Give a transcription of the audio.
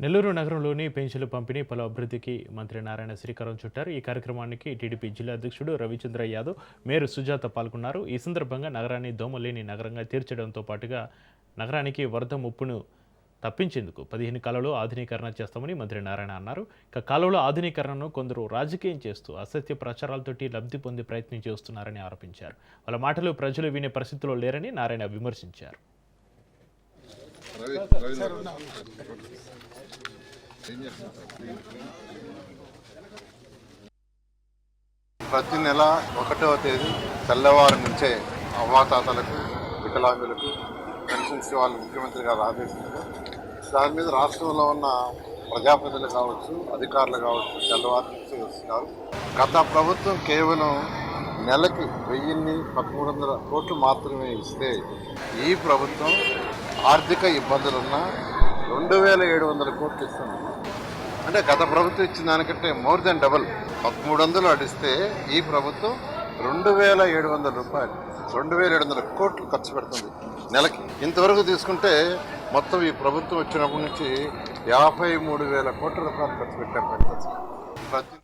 నెల్లూరు నగరంలోని పెన్షన్ల పంపిణీ పలు అభివృద్ధికి మంత్రి నారాయణ శ్రీకారం చుట్టారు. ఈ కార్యక్రమానికి టీడీపీ జిల్లా అధ్యక్షుడు రవిచంద్ర యాదవ్, మేయర్ సుజాత పాల్గొన్నారు. ఈ సందర్భంగా నగరాన్ని దోమలేని నగరంగా తీర్చడంతో పాటుగా నగరానికి వరద ముప్పును తప్పించేందుకు 15 కాలువలు ఆధునీకరణ చేస్తామని మంత్రి నారాయణ అన్నారు. ఇక కాలువల ఆధునీకరణను కొందరు రాజకీయం చేస్తూ అసత్య ప్రచారాలతోటి లబ్ధి పొందే ప్రయత్నం చేస్తున్నారని ఆరోపించారు. వాళ్ళ మాటలు ప్రజలు వినే పరిస్థితిలో లేరని నారాయణ విమర్శించారు. ప్రతి నెల 1వ తేదీ తెల్లవారు నుంచే అవ్వాతాతలకు, వికలాంగులకు పెన్షన్స్ ఇవ్వాలి ముఖ్యమంత్రి గారు ఆదేశించారు. దాని మీద రాష్ట్రంలో ఉన్న ప్రజాప్రతినిధులు కావచ్చు, అధికారులు కావచ్చు తెల్లవారు నుంచి వస్తున్నారు. గత ప్రభుత్వం కేవలం నెలకి 1,1300 కోట్లు మాత్రమే ఇస్తే ఈ ప్రభుత్వం ఆర్థిక ఇబ్బందులున్న 2,700 కోట్లు ఇస్తుంది. అంటే గత ప్రభుత్వం ఇచ్చిన దానికంటే మోర్ దెన్ డబుల్. 1,300 అడిస్తే ఈ ప్రభుత్వం 2,700 రూపాయలు, 2,700 కోట్లు ఖర్చు పెడుతుంది నెలకి. ఇంతవరకు తీసుకుంటే మొత్తం ఈ ప్రభుత్వం వచ్చినప్పటి నుంచి 53,000 కోట్ల రూపాయలు ఖర్చు పెట్టారు.